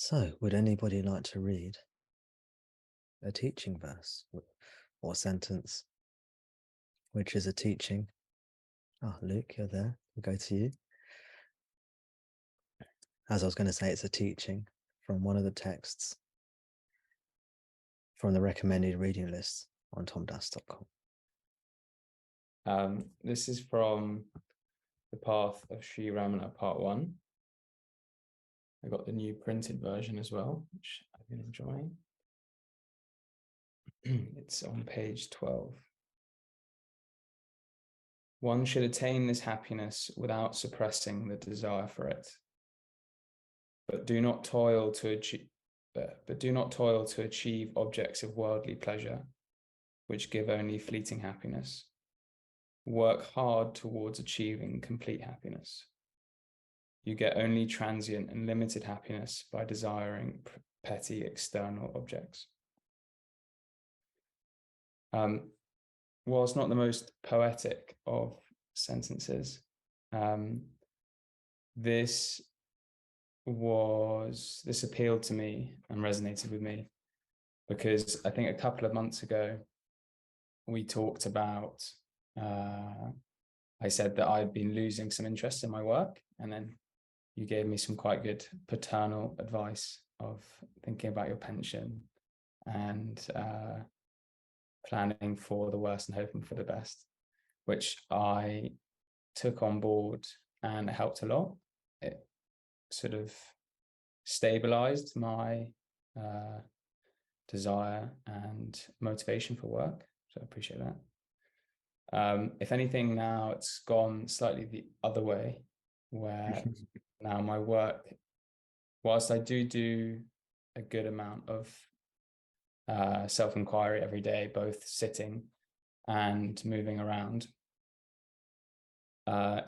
So, would anybody like to read a teaching verse or sentence, which is a teaching? Ah, Luke, you're there. We'll go to you. As I was going to say, it's a teaching from one of the texts from the recommended reading list on tomdas.com. This is from the Path of Sri Ramana, part 1. I got the new printed version as well, which I've been enjoying. It's on page 12. One should attain this happiness without suppressing the desire for it. But do not toil to achieve objects of worldly pleasure, which give only fleeting happiness. Work hard towards achieving complete happiness. You get only transient and limited happiness by desiring petty external objects. While it's not the most poetic of sentences, this appealed to me and resonated with me because I think a couple of months ago we talked about, I said that I'd been losing some interest in my work, and then you gave me some quite good paternal advice of thinking about your pension and planning for the worst and hoping for the best, which I took on board, and it helped a lot. It sort of stabilized my desire and motivation for work, so I appreciate that. If anything, now it's gone slightly the other way, where now my work, whilst I do a good amount of self-inquiry every day, both sitting and moving around,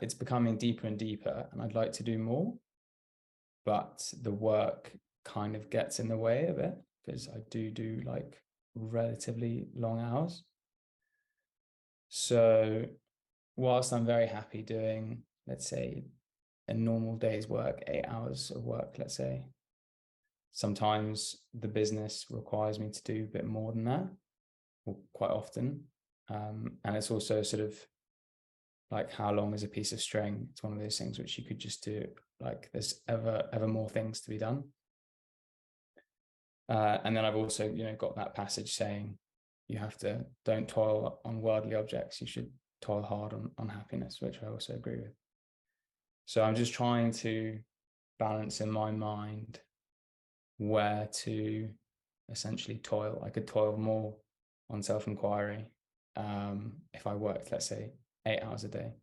it's becoming deeper and deeper, and I'd like to do more, but the work kind of gets in the way of it because I do like relatively long hours. So whilst I'm very happy doing, let's say, a normal day's work, 8 hours of work, let's say, sometimes the business requires me to do a bit more than that, or quite often. And it's also sort of like, how long is a piece of string? It's one of those things which you could just do, like there's ever more things to be done. And then I've also, got that passage saying don't toil on worldly objects. You should toil hard on happiness, which I also agree with. So I'm just trying to balance in my mind where to essentially toil. I could toil more on self-inquiry if I worked, let's say, 8 hours a day,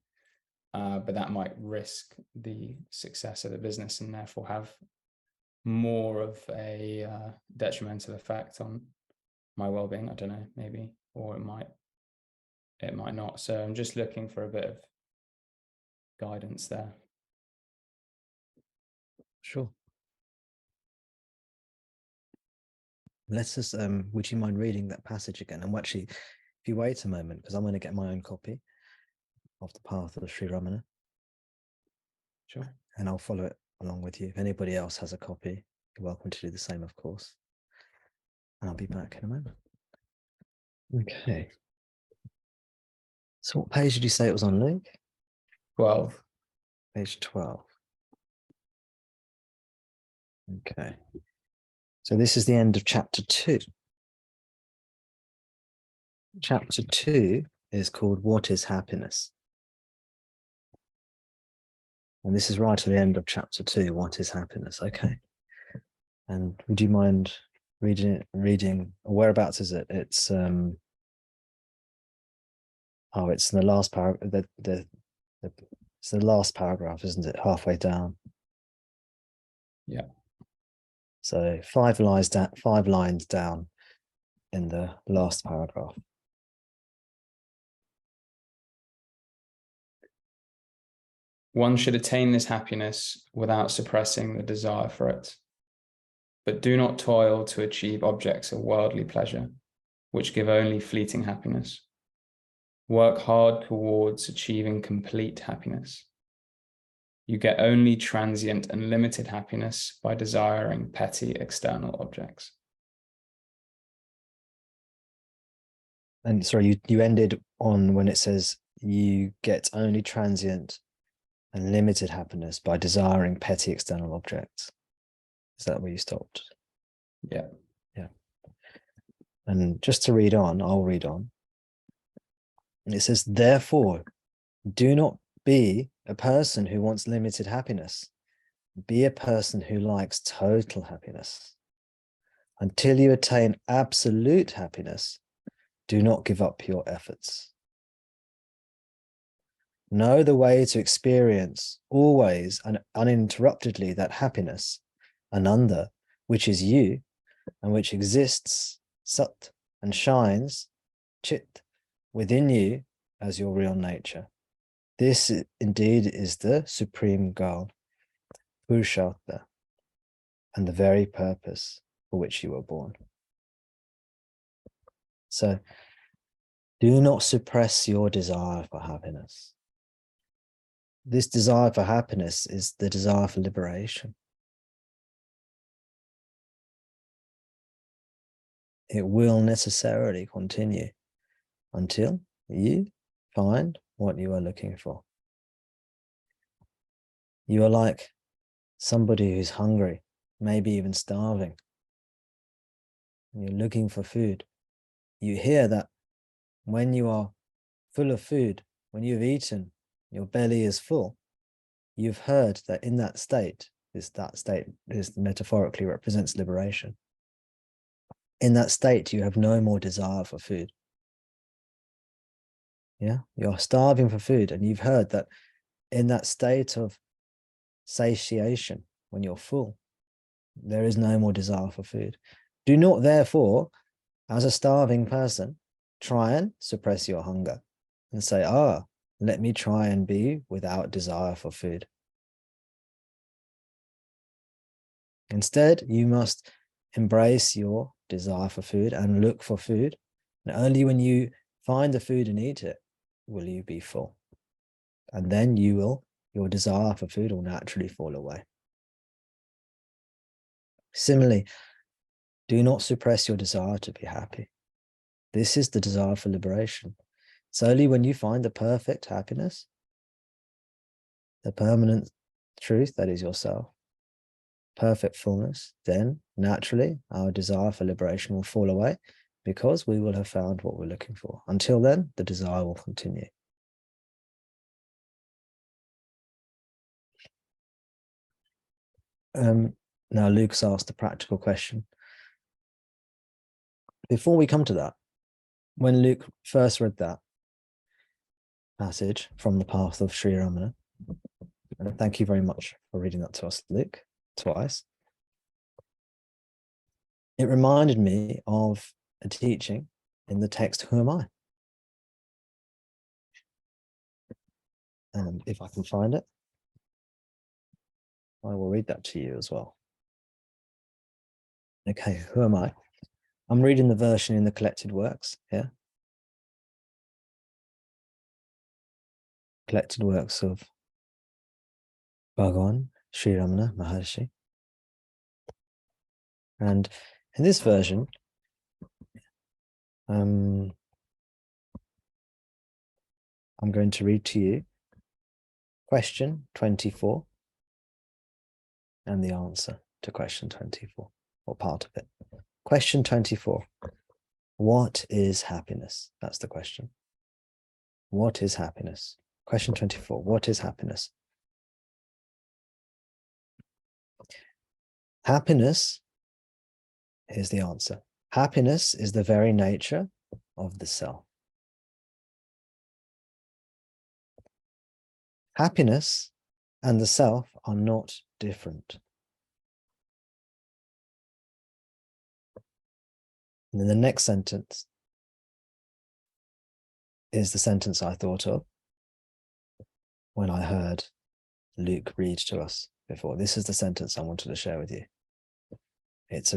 but that might risk the success of the business and therefore have more of a detrimental effect on my well-being. I don't know, maybe, or it might not. So I'm just looking for a bit of guidance there. Sure. Let's just, would you mind reading that passage again? And actually, if you wait a moment, because I'm going to get my own copy of the Path of Sri Ramana. Sure. And I'll follow it along with you. If anybody else has a copy, you're welcome to do the same, of course. And I'll be back in a moment. Okay. So what page did you say it was on, Luke? 12. Page 12. Okay. So this is the end of chapter 2. Chapter 2 is called What is Happiness? And this is right at the end of chapter 2, What is Happiness? Okay. And would you mind reading, whereabouts is it? It's it's in the last paragraph. It's the last paragraph, isn't it? Halfway down. Yeah. So 5 lines down in the last paragraph. One should attain this happiness without suppressing the desire for it. But do not toil to achieve objects of worldly pleasure, which give only fleeting happiness. Work hard towards achieving complete happiness. You get only transient and limited happiness by desiring petty external objects. And sorry, you ended on when it says you get only transient and limited happiness by desiring petty external objects. Is that where you stopped? Yeah. Yeah. And just to read on, I'll read on. And it says, therefore, do not be a person who wants limited happiness. Be a person who likes total happiness. Until you attain absolute happiness, do not give up your efforts. Know the way to experience always and uninterruptedly that happiness, ananda, which is you, and which exists, sat, and shines, chit, within you as your real nature. This indeed is the supreme goal, Purushartha, and the very purpose for which you were born. So, do not suppress your desire for happiness. This desire for happiness is the desire for liberation. It will necessarily continue until you find what you are looking for. You are like somebody who's hungry, maybe even starving. You're looking for food. You hear that when you are full of food, when you've eaten, your belly is full. You've heard that in that state is metaphorically represents liberation. In that state, you have no more desire for food. Yeah, you're starving for food, and you've heard that in that state of satiation, when you're full, there is no more desire for food. Do not, therefore, as a starving person, try and suppress your hunger and say, let me try and be without desire for food. Instead, you must embrace your desire for food and look for food. And only when you find the food and eat it, will you be full. And then your desire for food will naturally fall away. Similarly, do not suppress your desire to be happy. This is the desire for liberation. It's only when you find the perfect happiness, the permanent truth that is yourself, perfect fullness, then naturally our desire for liberation will fall away because we will have found what we're looking for. Until then, the desire will continue. Now, Luke's asked a practical question. Before we come to that, when Luke first read that passage from the Path of Sri Ramana, and thank you very much for reading that to us, Luke, twice. It reminded me of a teaching in the text, Who Am I? And if I can find it, I will read that to you as well. Okay, who am I? I'm reading the version in the collected works here. Collected works of Bhagavan Sri Ramana Maharshi. And in this version, I'm going to read to you question 24 and the answer to question 24, or part of it. Question 24. What is happiness? That's the question. What is happiness? Question 24. What is happiness? Happiness, here's the answer. Happiness is the very nature of the self. Happiness and the self are not different. And then the next sentence is the sentence I thought of when I heard Luke read to us before. This is the sentence I wanted to share with you. It's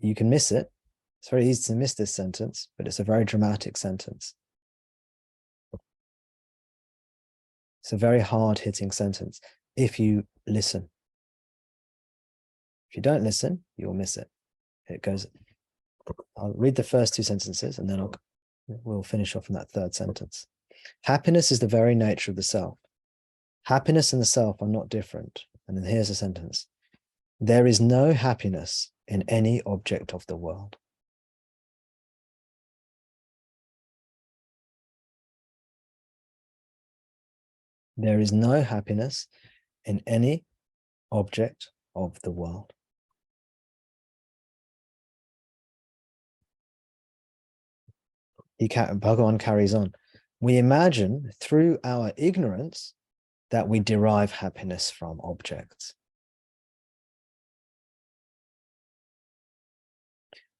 you can miss it. It's very easy to miss this sentence, but it's a very dramatic sentence. It's a very hard-hitting sentence if you listen. If you don't listen, you'll miss it. It goes, I'll read the first two sentences and then we'll finish off in that third sentence. Happiness is the very nature of the self. Happiness and the self are not different. And then here's a sentence. There is no happiness in any object of the world. There is no happiness in any object of the world. Bhagavan carries on. We imagine through our ignorance that we derive happiness from objects.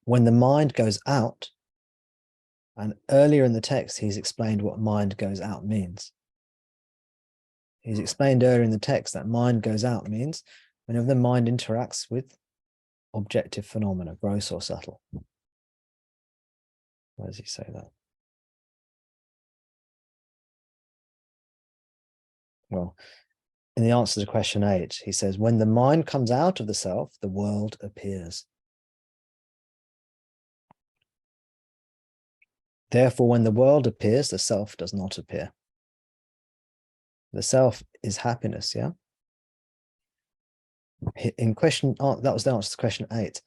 When the mind goes out, and earlier in the text, he's explained what mind goes out means. He's explained earlier in the text that mind goes out means whenever the mind interacts with objective phenomena, gross or subtle. Why does he say that? Well, in the answer to question 8, he says, when the mind comes out of the self, the world appears. Therefore, when the world appears, the self does not appear. The self is happiness, yeah? In question, that was the answer to question 8.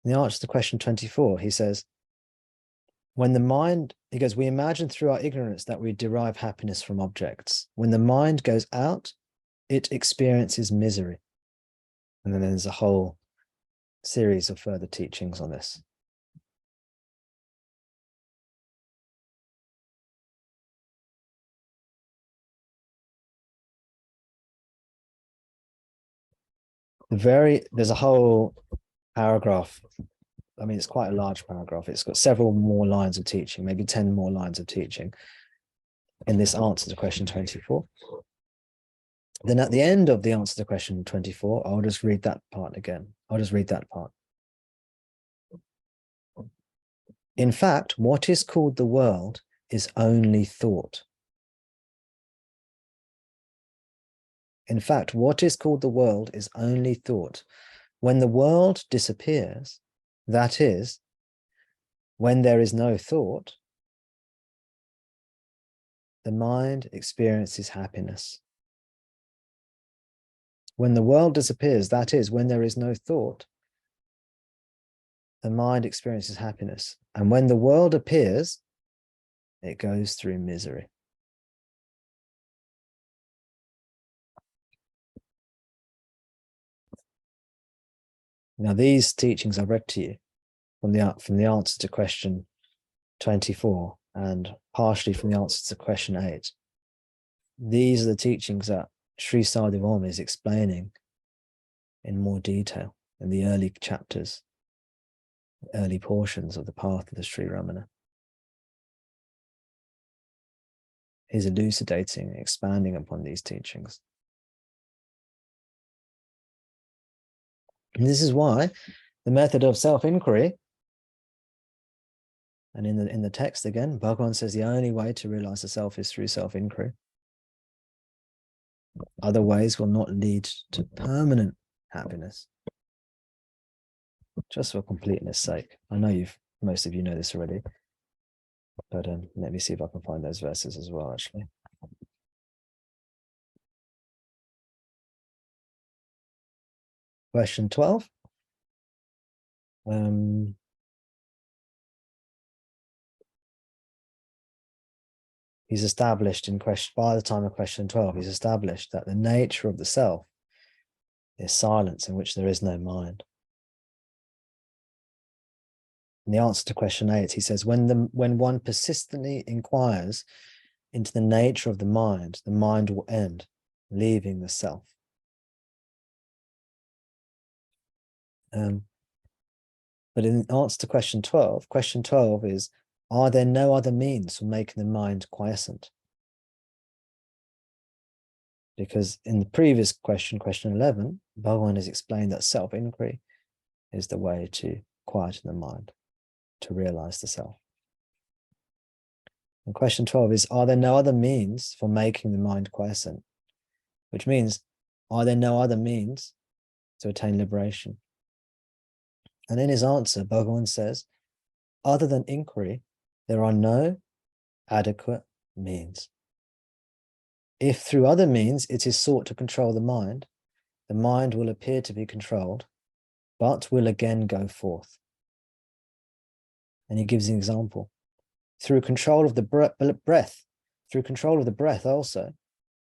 In the answer to question 24, he says, when the mind, he goes, we imagine through our ignorance that we derive happiness from objects. When the mind goes out, it experiences misery. And then there's a whole series of further teachings on this. There's a whole paragraph. I mean, it's quite a large paragraph. It's got several more lines of teaching, maybe 10 more lines of teaching in this answer to question 24. Then at the end of the answer to question 24, I'll just read that part again. I'll just read that part. In fact, what is called the world is only thought. In fact, what is called the world is only thought. When the world disappears, that is, when there is no thought, the mind experiences happiness. When the world disappears, that is, when there is no thought, the mind experiences happiness. And when the world appears, it goes through misery. Now, these teachings I've read to you from the answer to question 24 and partially from the answer to question 8. These are the teachings that Sri Sadhu Om is explaining in more detail in the early chapters, early portions of the Path of the Sri Ramana. He's elucidating, expanding upon these teachings. And this is why the method of self-inquiry, and in the text again, Bhagavan says the only way to realize the self is through self-inquiry. Other ways will not lead to permanent happiness. Just for completeness sake. I know most of you know this already, but let me see if I can find those verses as well, actually. Question 12. He's established by the time of question 12, he's established that the nature of the self is silence in which there is no mind. In the answer to question 8, he says, when one persistently inquires into the nature of the mind will end, leaving the self. But in answer to question 12 is, are there no other means for making the mind quiescent? Because in the previous question, question 11, Bhagavan has explained that self-inquiry is the way to quieten the mind, to realize the self. And question 12 is, are there no other means for making the mind quiescent? Which means, are there no other means to attain liberation? And in his answer, Bhagavan says, other than inquiry, there are no adequate means. If through other means it is sought to control the mind will appear to be controlled, but will again go forth. And he gives an example. Through control of the breath, through control of the breath also,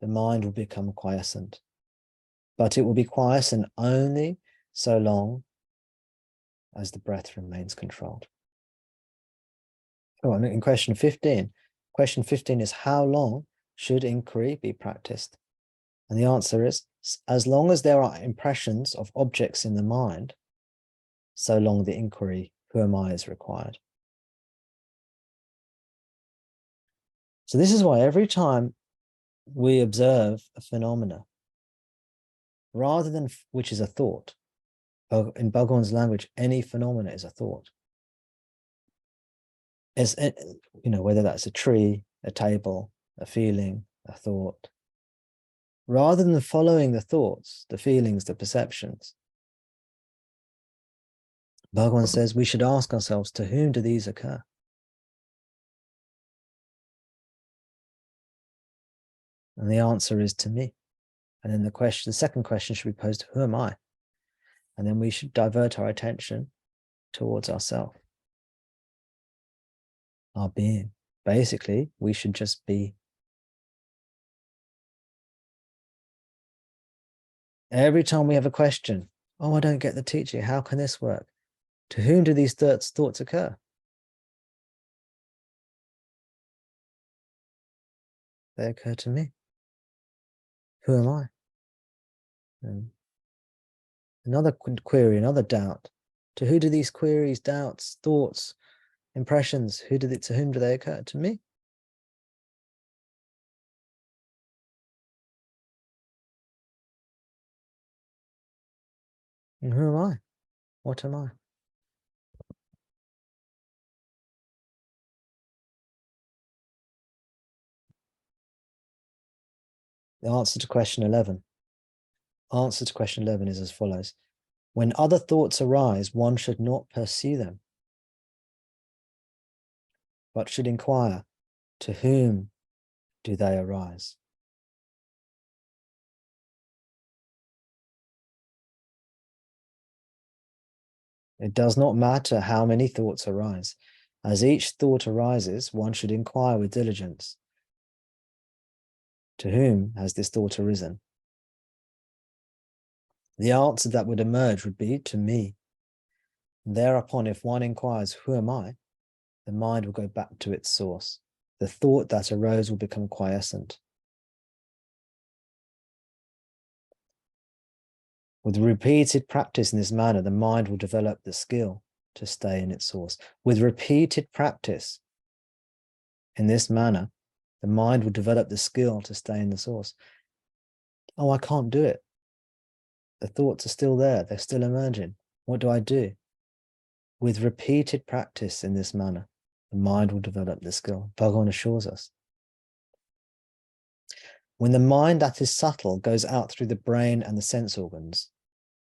the mind will become quiescent. But it will be quiescent only so long as the breath remains controlled. Oh, and in question 15 is, how long should inquiry be practiced? And the answer is, as long as there are impressions of objects in the mind, so long the inquiry, who am I, is required. So this is why every time we observe a phenomena, rather than which is a thought, in Bhagavan's language, any phenomena is a thought. As whether that's a tree, a table, a feeling, a thought. Rather than following the thoughts, the feelings, the perceptions, Bhagavan says we should ask ourselves, to whom do these occur? And the answer is, to me. And then the second question should be posed, who am I? And then we should divert our attention towards ourselves, our being. Basically, we should just be. Every time we have a question, oh, I don't get the teaching, how can this work? To whom do these thoughts occur? They occur to me. Who am I? And another query, another doubt. To who do these queries, doubts, thoughts, impressions, to whom do they occur? To me. And who am I? What am I? The answer to question 11. Answer to question 11 is as follows. When other thoughts arise, one should not pursue them, but should inquire, to whom do they arise? It does not matter how many thoughts arise. As each thought arises, one should inquire with diligence. To whom has this thought arisen? The answer that would emerge would be, to me. And thereupon, if one inquires, who am I? The mind will go back to its source. The thought that arose will become quiescent. With repeated practice in this manner, the mind will develop the skill to stay in its source. With repeated practice in this manner, the mind will develop the skill to stay in the source. Oh, I can't do it. The thoughts are still there. They're still emerging. What do I do? With repeated practice in this manner, the mind will develop the skill. Bhagavan assures us. When the mind that is subtle goes out through the brain and the sense organs,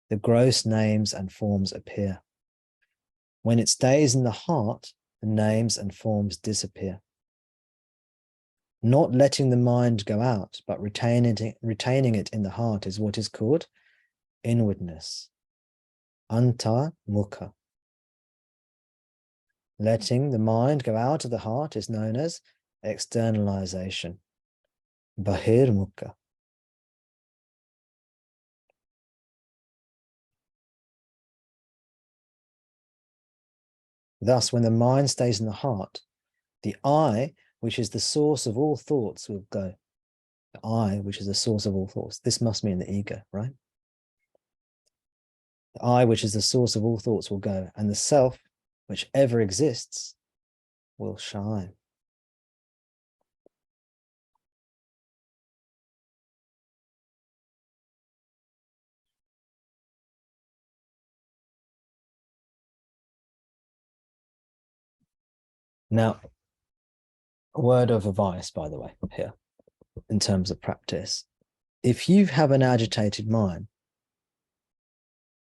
the gross names and forms appear. When it stays in the heart, the names and forms disappear. Not letting the mind go out, but retaining it in the heart is what is called inwardness. Anta mukha. Letting the mind go out of the heart is known as externalization. Bahirmukha. Thus, when the mind stays in the heart, the I, which is the source of all thoughts, will go. The I, which is the source of all thoughts. This must mean the ego, right? The I, which is the source of all thoughts, will go, and the self, which ever exists, will shine. Now, A word of advice, by the way, here, in terms of practice. If you have an agitated mind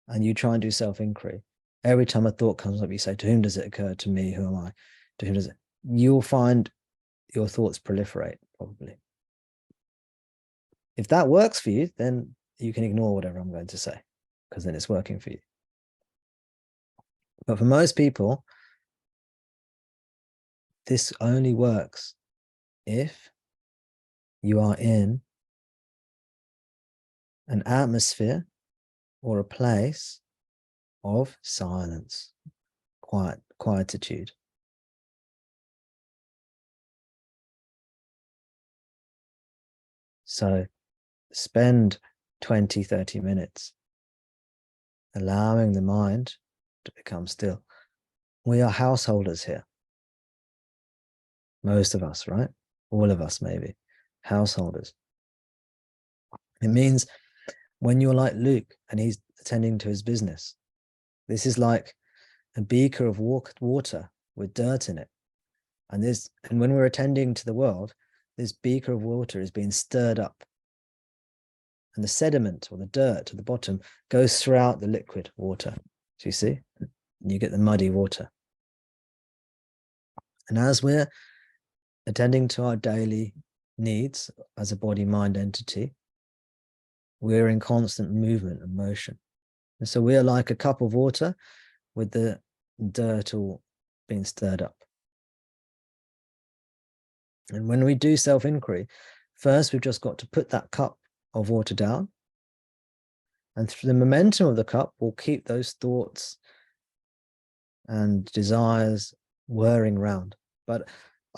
and you try and do self-inquiry, every time a thought comes up, you say, to whom does it occur? To me, who am I? To whom does it? You'll find your thoughts proliferate, probably. If that works for you, then you can ignore whatever I'm going to say, because then it's working for you. But for most people, this only works if you are in an atmosphere or a place of silence, quietude. So spend 20, 30 minutes allowing the mind to become still. We are householders here. Most of us, right? All of us, maybe. Householders. It means when you're like Luke and he's attending to his business, this is like a beaker of water with dirt in it. And when we're attending to the world, this beaker of water is being stirred up. And the sediment or the dirt at the bottom goes throughout the liquid water. Do you see? And you get the muddy water. And as we're attending to our daily needs as a body-mind entity, we're in constant movement and motion. And so we're like a cup of water with the dirt all being stirred up. And when we do self-inquiry, first we've just got to put that cup of water down. And through the momentum of the cup, we'll keep those thoughts and desires whirring round. But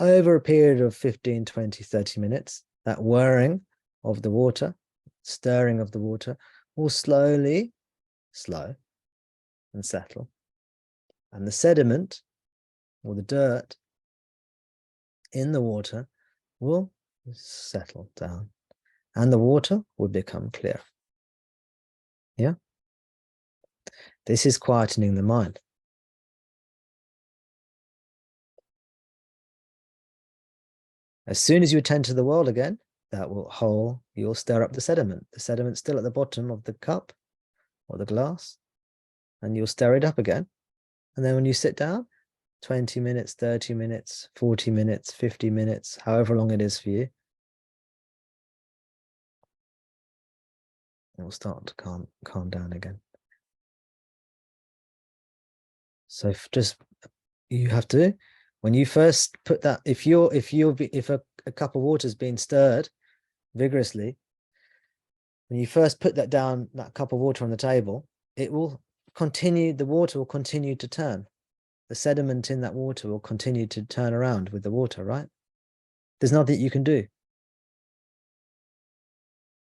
over a period of 15, 20, 30 minutes, that whirring of the water, stirring of the water, will slowly slow and settle. And the sediment or the dirt in the water will settle down. And the water will become clear. Yeah? This is quietening the mind. As soon as you attend to the world again, you'll stir up the sediment. The sediment's still at the bottom of the cup or the glass, and you'll stir it up again. And then when you sit down, 20 minutes, 30 minutes, 40 minutes, 50 minutes, however long it is for you, it will start to calm down again. So you have to, when you first put that, if a cup of water is being stirred vigorously, when you first put that down, that cup of water on the table, the water will continue to turn. The sediment in that water will continue to turn around with the water, right? There's nothing you can do.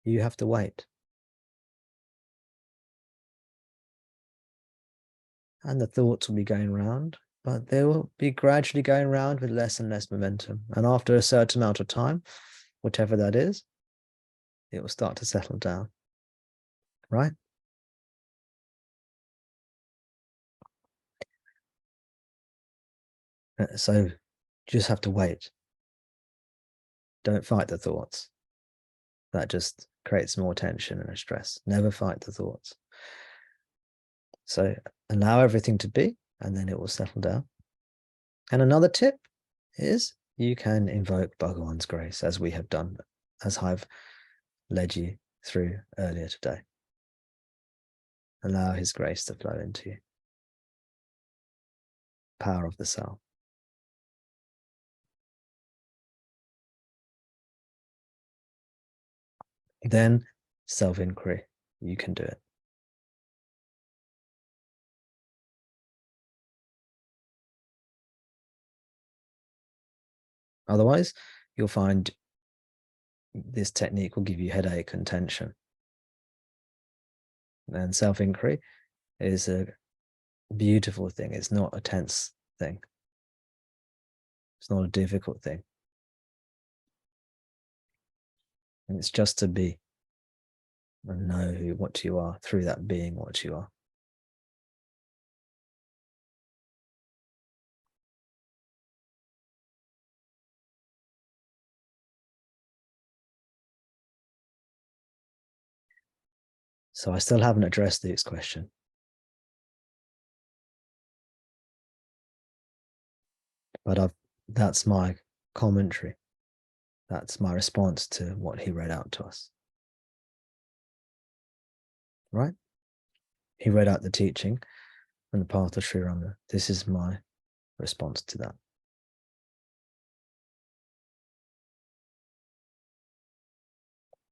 You have to wait. And the thoughts will be going round, but they will be gradually going round with less and less momentum. And after a certain amount of time, whatever that is, it will start to settle down, right? So just have to wait. Don't fight the thoughts. That just creates more tension and stress. Never fight the thoughts. So allow everything to be, and then it will settle down. And another tip is you can invoke Bhagavan's grace, as we have done, as I've led you through earlier today. Allow his grace to flow into you. Power of the soul. Then self-inquiry. You can do it. Otherwise, you'll find this technique will give you headache and tension. And self-inquiry is a beautiful thing. It's not a tense thing. It's not a difficult thing. And it's just to be and know what you are through that being what you are. So I still haven't addressed Luke's question. But that's my commentary. That's my response to what he read out to us. Right? He read out the teaching and the Path of Sri Ramana. This is my response to that.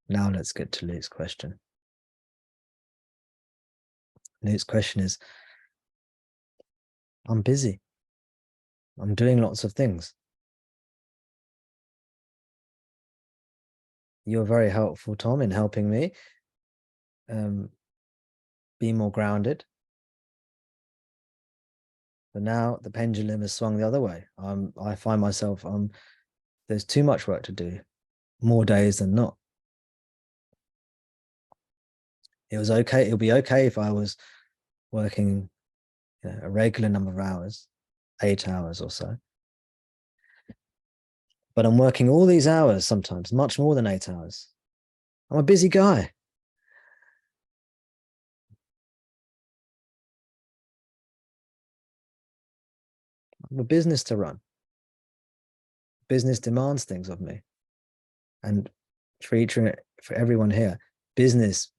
Now let's get to Luke's question. Luke's question is, I'm busy. I'm doing lots of things. You're very helpful, Tom, in helping me be more grounded. But now the pendulum has swung the other way. I find myself, there's too much work to do, more days than not. It was okay. It'll be okay if I was working a regular number of hours, 8 hours or so. But I'm working all these hours, sometimes much more than 8 hours. I'm a busy guy. I'm a business to run. Business demands things of me. And for everyone here, business,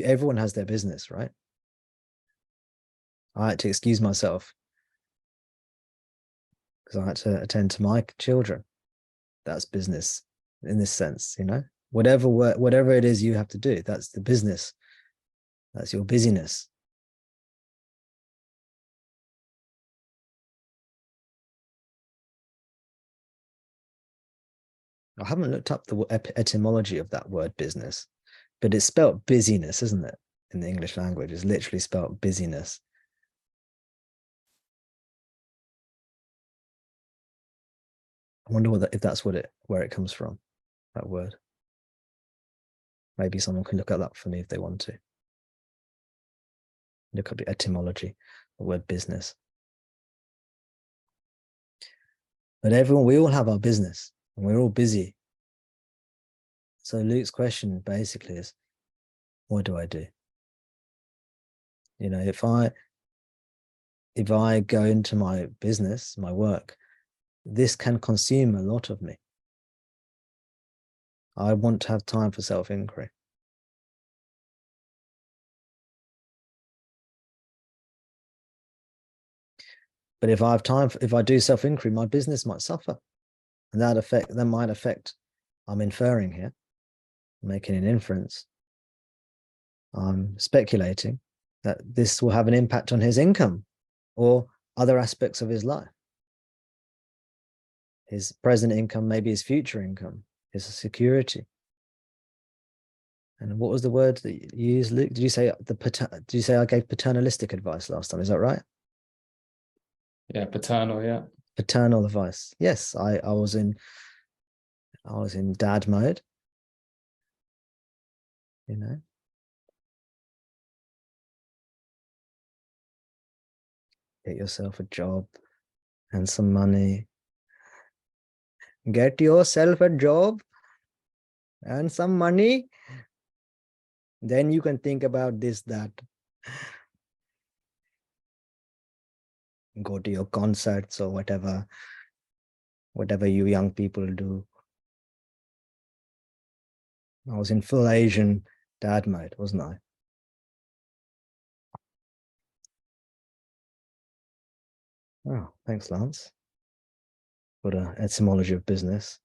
everyone has their business, right? I had to excuse myself because I had to attend to my children. That's business in this sense, you know? Whatever it is you have to do, that's the business. That's your busyness. I haven't looked up the etymology of that word business, but it's spelt busyness, isn't it? In the English language, it's literally spelt busyness. I wonder if that's where it comes from, that word. Maybe someone can look at that for me if they want to. Look up the etymology, the word business. But we all have our business and we're all busy. So Luke's question basically is, what do I do? You know, if I go into my business, my work, this can consume a lot of me. I want to have time for self-inquiry. But if I have time, if I do self-inquiry, my business might suffer. And that might affect, I'm inferring here, making an inference. I'm speculating that this will have an impact on his income or other aspects of his life. His present income, maybe his future income, his security. And what was the word that you used, Luke? Did you say I gave paternalistic advice last time? Is that right? Yeah, paternal, yeah. Paternal advice. Yes, I was in dad mode. You know. Get yourself a job and some money. Get yourself a job and some money. Then you can think about this, that. Go to your concerts or whatever you young people do. I was in full Asian dad mode, wasn't I? Oh, thanks, Lance. For the etymology of business.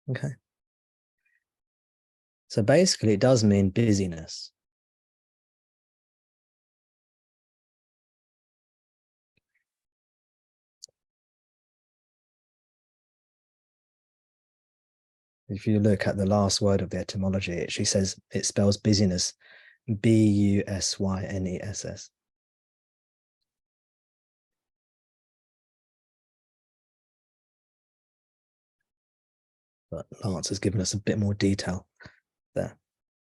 Okay. So basically, it does mean busyness. If you look at the last word of the etymology, it actually says, it spells busyness, B-U-S-Y-N-E-S-S. But Lance has given us a bit more detail there.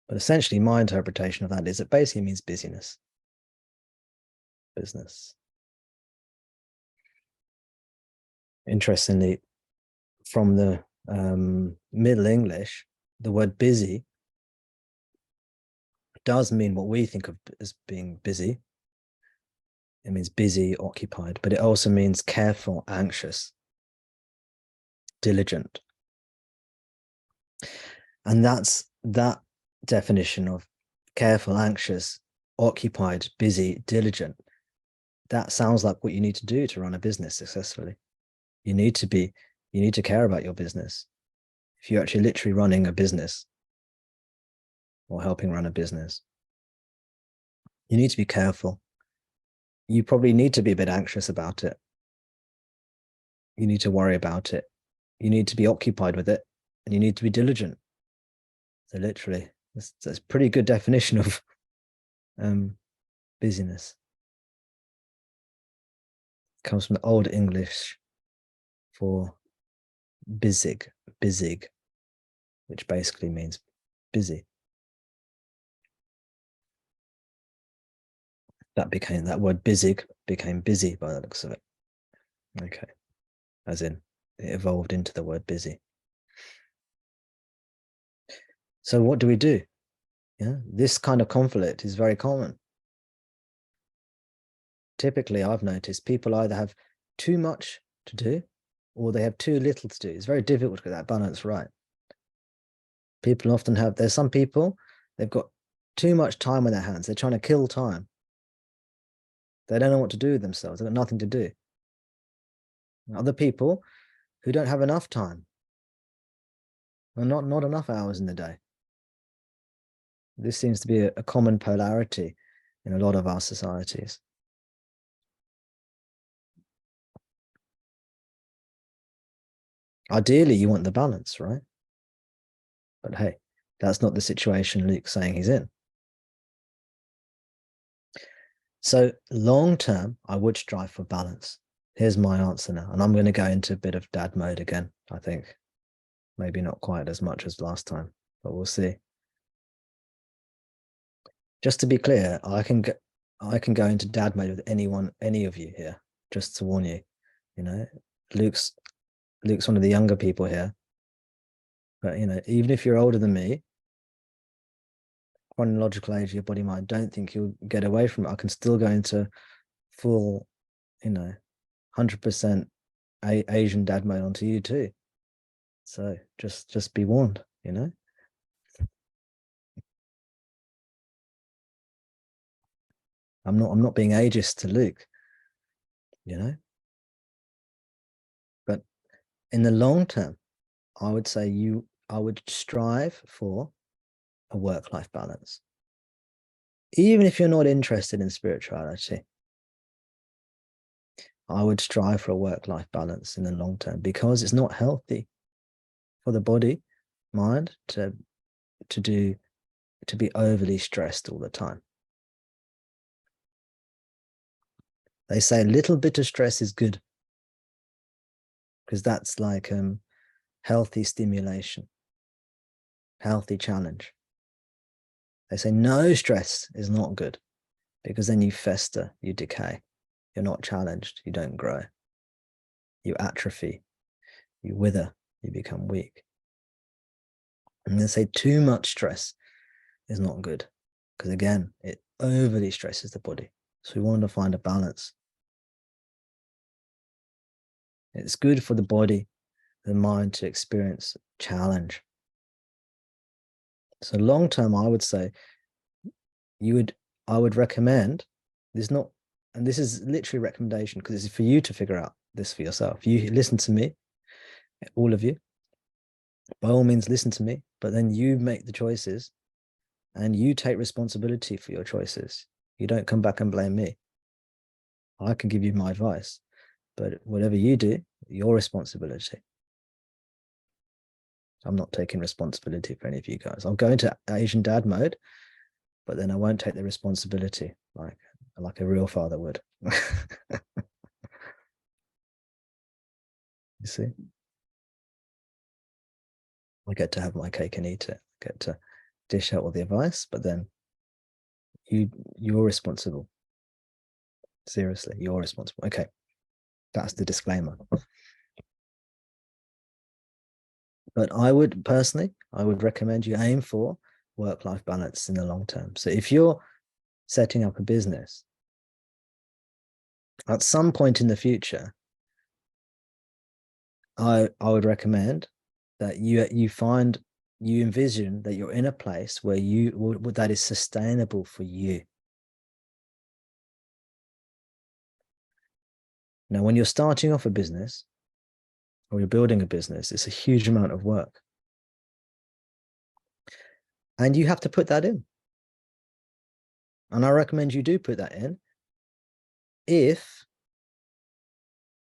But essentially, my interpretation of that is it basically means busyness. Business. Interestingly, from the Middle English, the word busy does mean what we think of as being busy. It means busy, occupied, but it also means careful, anxious, diligent. And that's that definition of careful, anxious, occupied, busy, diligent. That sounds like what you need to do to run a business successfully. You need to care about your business. If you're actually literally running a business or helping run a business, you need to be careful. You probably need to be a bit anxious about it. You need to worry about it. You need to be occupied with it, and you need to be diligent. So literally, that's a pretty good definition of busyness. It comes from the Old English for bizig, which basically means busy. That word bizig became busy by the looks of it. Okay, as in it evolved into the word busy. So what do we do? Yeah, this kind of conflict is very common. Typically, I've noticed people either have too much to do or they have too little to do. It's very difficult to get that balance right. People often have, there's some people, they've got too much time on their hands. They're trying to kill time. They don't know what to do with themselves. They've got nothing to do. And other people who don't have enough time, or not enough hours in the day. This seems to be a common polarity in a lot of our societies. Ideally, you want the balance, right? But hey, that's not the situation Luke's saying he's in. So long term, I would strive for balance. Here's my answer now. And I'm going to go into a bit of dad mode again, I think. Maybe not quite as much as last time, but we'll see. Just to be clear, I can go into dad mode with any of you here, just to warn you. You know, Luke's one of the younger people here. But you know, even if you're older than me, chronological age of your body mind, don't think you'll get away from it. I can still go into full, 100% Asian dad mode onto you too. So just be warned, I'm not being ageist to Luke, But in the long term, I would say I would strive for a work-life balance. Even if you're not interested in spirituality, I would strive for a work-life balance in the long term, because it's not healthy for the body, mind to be overly stressed all the time. They say a little bit of stress is good, because that's like healthy stimulation, healthy challenge. They say no stress is not good, because then you fester, you decay. You're not challenged, you don't grow. You atrophy, you wither, you become weak. And they say too much stress is not good, because again, it overly stresses the body. So we want to find a balance. It's good for the body, the mind to experience challenge. So long term, I would say I would recommend, and this is literally a recommendation, because it's for you to figure out this for yourself. You listen to me, all of you, by all means listen to me, but then you make the choices and you take responsibility for your choices. You don't come back and blame me. I can give you my advice, but whatever you do, your responsibility. I'm not taking responsibility for any of you guys. I'll go into Asian dad mode, but then I won't take the responsibility like a real father would. You see? I get to have my cake and eat it. I get to dish out all the advice, but then you're responsible. Seriously, you're responsible. Okay, that's the disclaimer. But I would personally, I would recommend you aim for work-life balance in the long term. So if you're setting up a business, at some point in the future, I would recommend that you envision that you're in a place where that is sustainable for you. Now, when you're starting off a business or you're building a business, it's a huge amount of work. And you have to put that in. And I recommend you do put that in if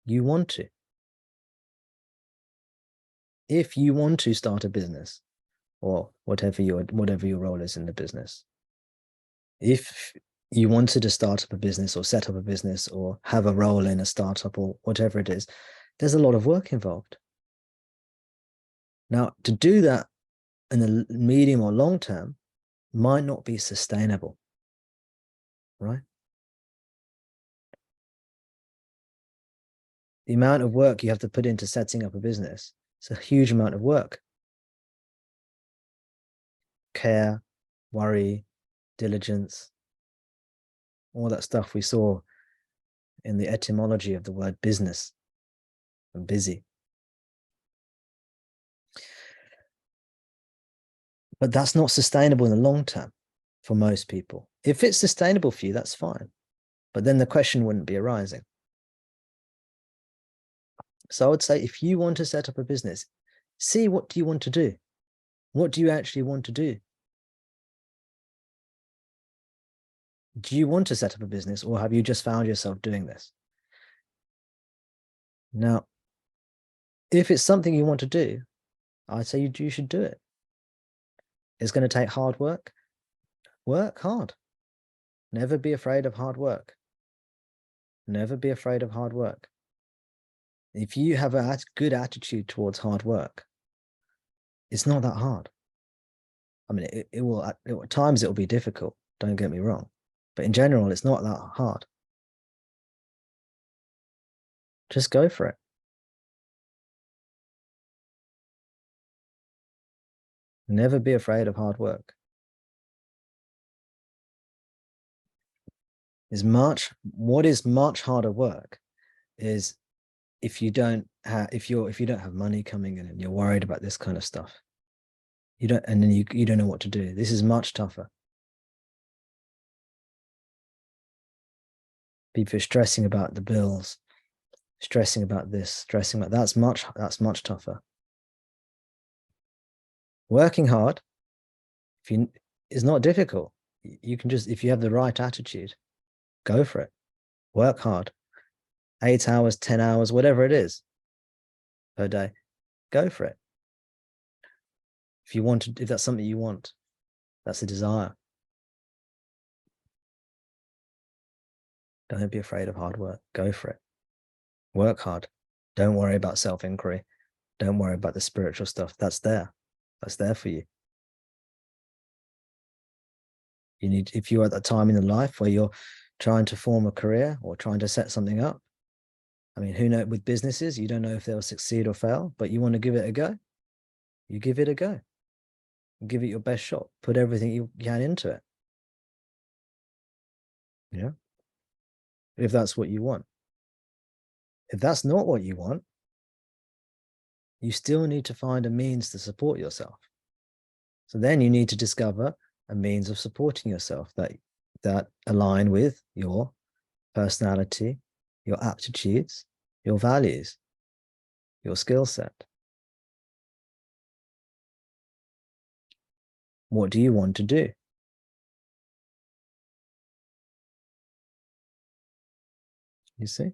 you want to. If you want to start a business or whatever your role is in the business. If you wanted to start up a business or set up a business or have a role in a startup or whatever it is, there's a lot of work involved. Now, to do that in the medium or long term might not be sustainable, right? The amount of work you have to put into setting up a business, it's a huge amount of work. Care, worry, diligence, all that stuff we saw in the etymology of the word business and busy. But that's not sustainable in the long term for most people. If it's sustainable for you, that's fine. But then the question wouldn't be arising. So I would say if you want to set up a business, see what do you want to do? What do you actually want to do? Do you want to set up a business or have you just found yourself doing this? Now, if it's something you want to do, I'd say you should do it. It's going to take hard work. Work hard. Never be afraid of hard work. Never be afraid of hard work. If you have a good attitude towards hard work, it's not that hard. I mean, at times it will be difficult, don't get me wrong. But in general, it's not that hard. Just go for it. Never be afraid of hard work. What is much harder work is if you don't have money coming in and you're worried about this kind of stuff. And then you don't know what to do. This is much tougher. People are stressing about the bills, stressing about this, stressing about that's much tougher. Working hard is not difficult. You can just, if you have the right attitude, go for it. Work hard. 8 hours, 10 hours, whatever it is per day, go for it. If that's something you want, that's a desire. Don't be afraid of hard work. Go for it. Work hard. Don't worry about self-inquiry. Don't worry about the spiritual stuff. That's there. That's there for you. If you're at that time in your life where you're trying to form a career or trying to set something up, I mean, who knows, with businesses, you don't know if they'll succeed or fail, but you want to give it a go. You give it a go. Give it your best shot. Put everything you can into it. Yeah. If that's what you want. If that's not what you want, you still need to find a means to support yourself. So then you need to discover a means of supporting yourself that align with your personality, your aptitudes, your values, your skill set. What do you want to do? You see?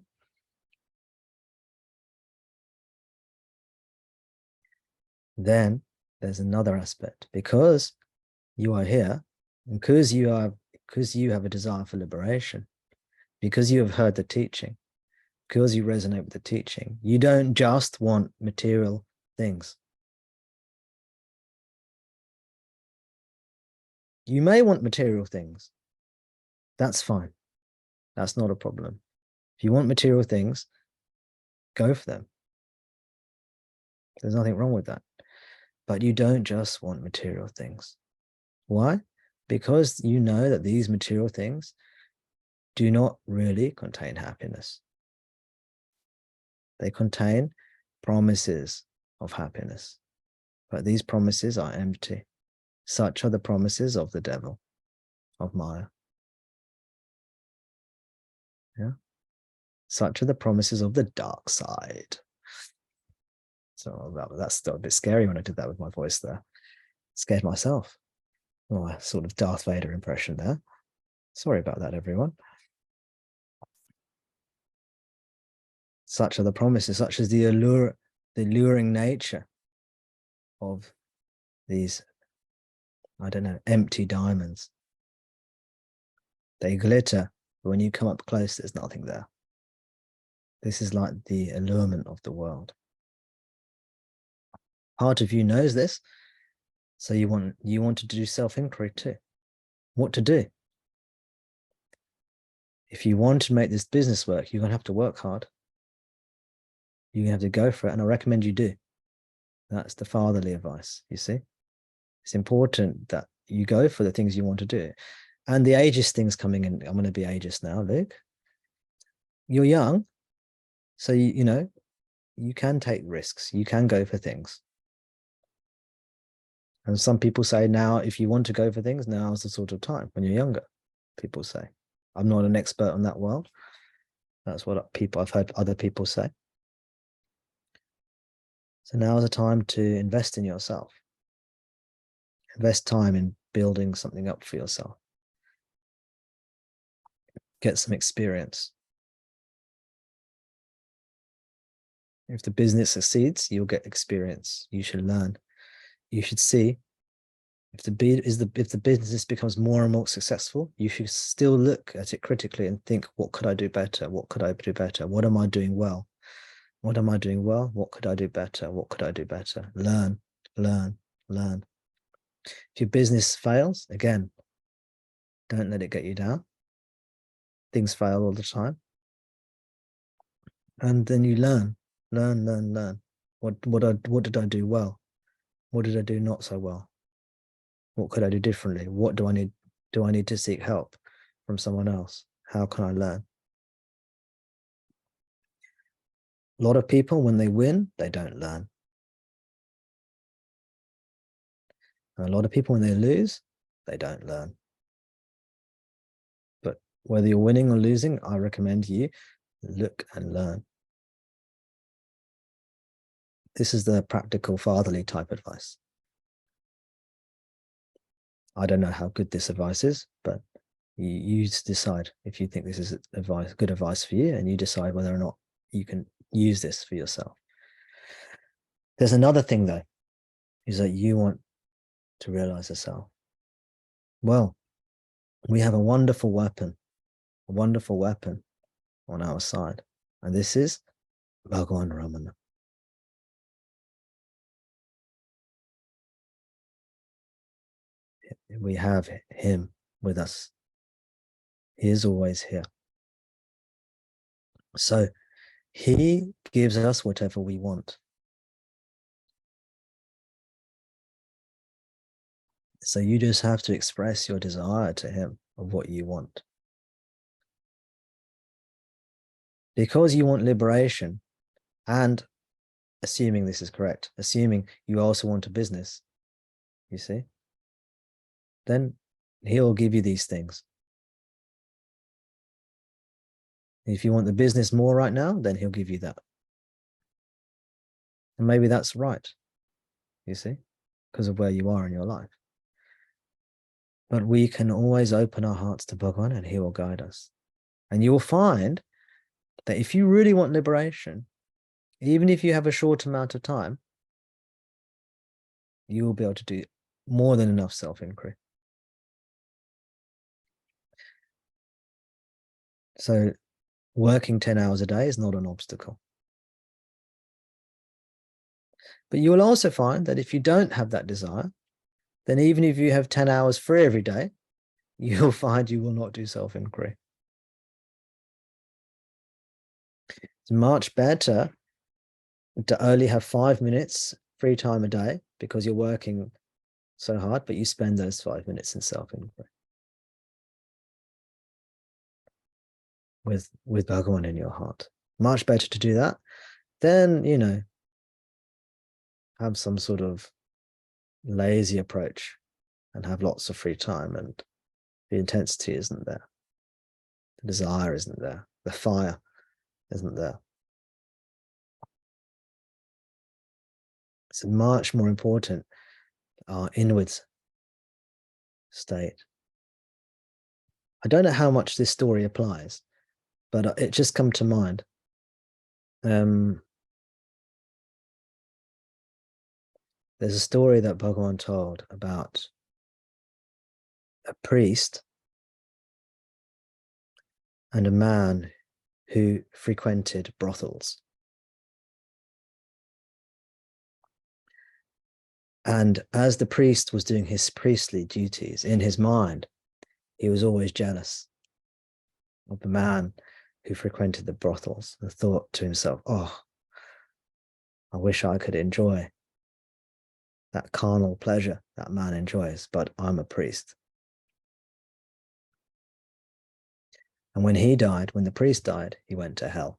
Then there's another aspect. Because you are here, because you have a desire for liberation, because you have heard the teaching, because you resonate with the teaching, you don't just want material things. You may want material things. That's fine. That's not a problem. If you want material things, go for them. There's nothing wrong with that. But you don't just want material things. Why? Because you know that these material things do not really contain happiness. They contain promises of happiness, but these promises are empty. Such are the promises of the devil, of Maya. Yeah. Such are the promises of the dark side. So that's still a bit scary when I did that with my voice there. Scared myself. Oh, a sort of Darth Vader impression there. Sorry about that, everyone. Such are the promises, such as the alluring nature of these, I don't know, empty diamonds. They glitter, but when you come up close, there's nothing there. This is like the allurement of the world. Part of you knows this, so you want to do self-inquiry too. What to do? If you want to make this business work, you're going to have to work hard. You're going to have to go for it, and I recommend you do. That's the fatherly advice, you see. It's important that you go for the things you want to do. And the ageist thing's coming in. I'm going to be ageist now, Luke. You're young, so you know, you can take risks. You can go for things. And some people say now, if you want to go for things, now is the sort of time when you're younger, people say. I'm not an expert on that world. That's what I've heard other people say. So now is the time to invest in yourself. Invest time in building something up for yourself. Get some experience. If the business succeeds, you'll get experience. You should learn. You should see if the business becomes more and more successful, you should still look at it critically and think, what could I do better? What could I do better? What am I doing well? What am I doing well? What could I do better? What could I do better? Learn, learn, learn. If your business fails, again, don't let it get you down. Things fail all the time. And then you learn. What did I do well? What did I do not so well? What could I do differently? What do I need? Do I need to seek help from someone else? How can I learn? A lot of people, when they win, they don't learn. And a lot of people, when they lose, they don't learn. But whether you're winning or losing, I recommend you look and learn. This is the practical fatherly type advice. I don't know how good this advice is, but you decide if you think this is good advice for you, and you decide whether or not you can use this for yourself. There's another thing though, is that you want to realize the self. Well, we have a wonderful weapon on our side, and this is Bhagavan Ramana. We have him with us. He is always here. So he gives us whatever we want. So you just have to express your desire to him of what you want. Because you want liberation, and assuming this is correct, assuming you also want a business, you see, then he'll give you these things. If you want the business more right now, then he'll give you that. And maybe that's right, you see, because of where you are in your life. But we can always open our hearts to Bhagavan, and he will guide us. And you will find that if you really want liberation, even if you have a short amount of time, you will be able to do more than enough self-inquiry. So working 10 hours a day is not an obstacle. But you will also find that if you don't have that desire, then even if you have 10 hours free every day, you'll find you will not do self-inquiry. It's much better to only have 5 minutes free time a day because you're working so hard, but you spend those 5 minutes in self-inquiry with Bhagavan in your heart. Much better to do that than, you know, have some sort of lazy approach and have lots of free time and the intensity isn't there. The desire isn't there. The fire isn't there. It's much more important, our inwards state. I don't know how much this story applies, but it just come to mind. There's a story that Bhagavan told about a priest and a man who frequented brothels. And as the priest was doing his priestly duties, in his mind, he was always jealous of the man who frequented the brothels and thought to himself, oh, I wish I could enjoy that carnal pleasure that man enjoys, but I'm a priest. And when he died, when the priest died, he went to hell.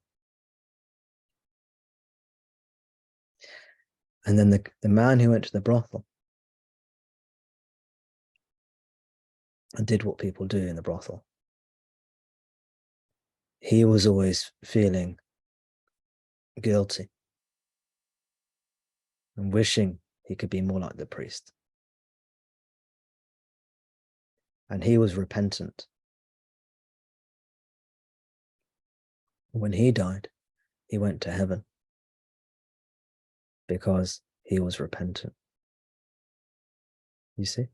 And then the man who went to the brothel and did what people do in the brothel, he was always feeling guilty and wishing he could be more like the priest. And he was repentant. When he died, he went to heaven because he was repentant. You see?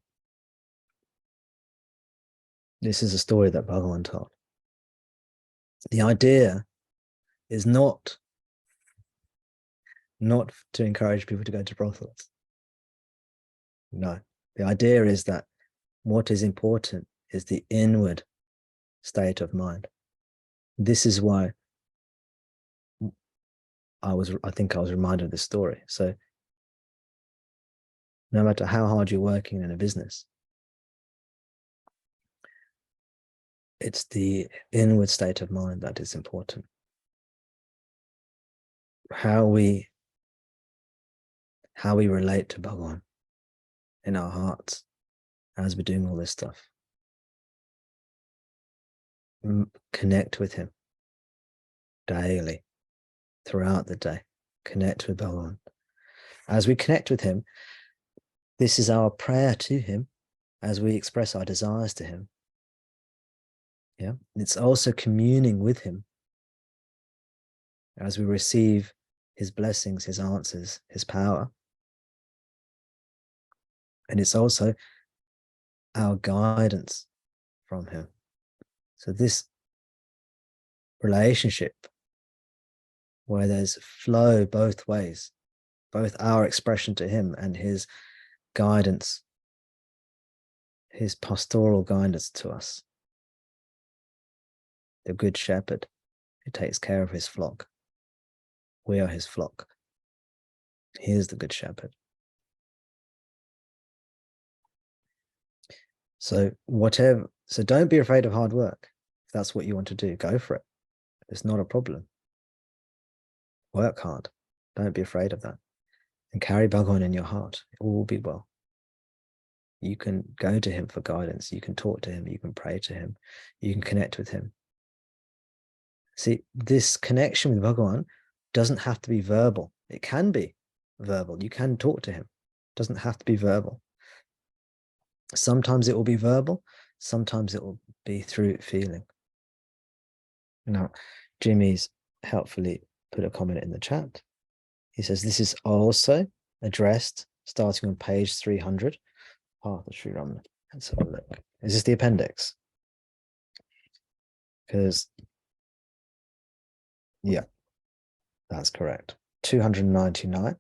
This is a story that Bhagavan told. The idea is not to encourage people to go to brothels. No. The idea is that what is important is the inward state of mind. This is why I think I was reminded of this story. So no matter how hard you're working in a business, it's the inward state of mind that is important. How we relate to Bhagavan in our hearts as we're doing all this stuff. Connect with him daily, throughout the day. Connect with Bhagavan. As we connect with him, this is our prayer to him as we express our desires to him. Yeah, it's also communing with him as we receive his blessings, his answers, his power. And it's also our guidance from him. So this relationship where there's flow both ways, both our expression to him and his guidance, his pastoral guidance to us. The good shepherd who takes care of his flock. We are his flock. He is the good shepherd. So don't be afraid of hard work. If that's what you want to do, go for it. It's not a problem. Work hard. Don't be afraid of that. And carry Bhagavan in your heart. It will be well. You can go to him for guidance. You can talk to him. You can pray to him. You can connect with him. See, this connection with Bhagavan doesn't have to be verbal. It can be verbal. You can talk to him. It doesn't have to be verbal. Sometimes it will be verbal. Sometimes it will be through feeling. Now, Jimmy's helpfully put a comment in the chat. He says, this is also addressed starting on page 300. Path of Sri Ramana. Let's have a look. Is this the appendix? Because, yeah, that's correct. 299.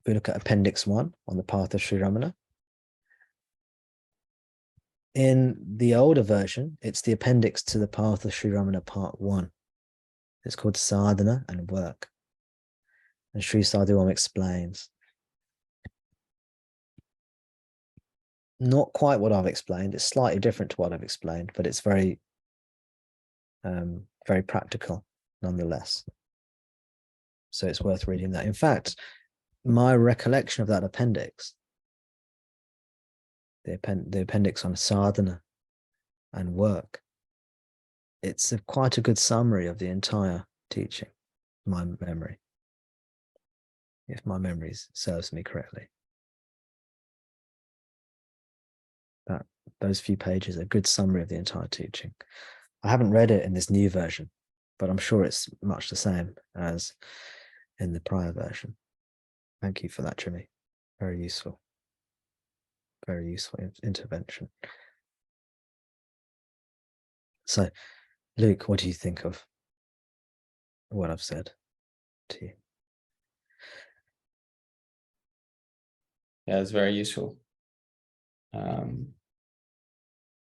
We look at appendix 1 on the Path of Sri Ramana. In the older version, it's the appendix to the Path of Sri Ramana part 1. It's called Sadhana and Work. And Sri Sadhu explains not quite what I've explained. It's slightly different to what I've explained, but it's very, very practical nonetheless. So it's worth reading that. In fact, my recollection of that appendix, the appendix on sadhana and work, it's quite a good summary of the entire teaching, my memory, if my memory serves me correctly. Those few pages are a good summary of the entire teaching. I haven't read it in this new version, but I'm sure it's much the same as in the prior version. Thank you for that, Jimmy. Very useful. Very useful intervention. So, Luke, what do you think of what I've said to you? Yeah, it's very useful.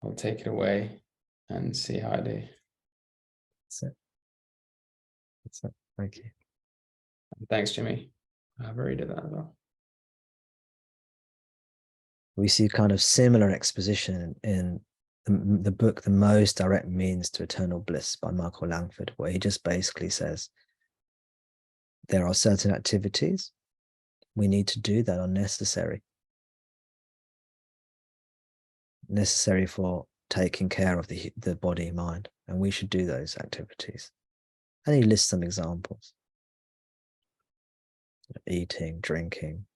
I'll take it away and see how I do. That's it. That's it. Thank you. Thanks, Jimmy. I've read it as well. We see kind of similar exposition in the book, The Most Direct Means to Eternal Bliss by Michael Langford, where he just basically says, there are certain activities we need to do that are necessary for taking care of the body and mind, and we should do those activities. And he lists some examples: eating, drinking,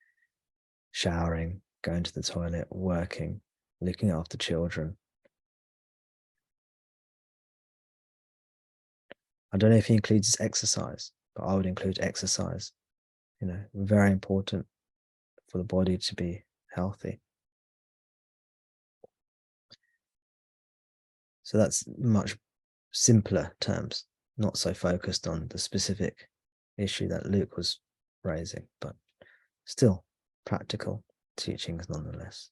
showering, going to the toilet, working, looking after children. I don't know if he includes exercise, but I would include exercise. You know, very important for the body to be healthy. So that's much simpler terms, not so focused on the specific issue that Luke was raising, but still practical teachings nonetheless.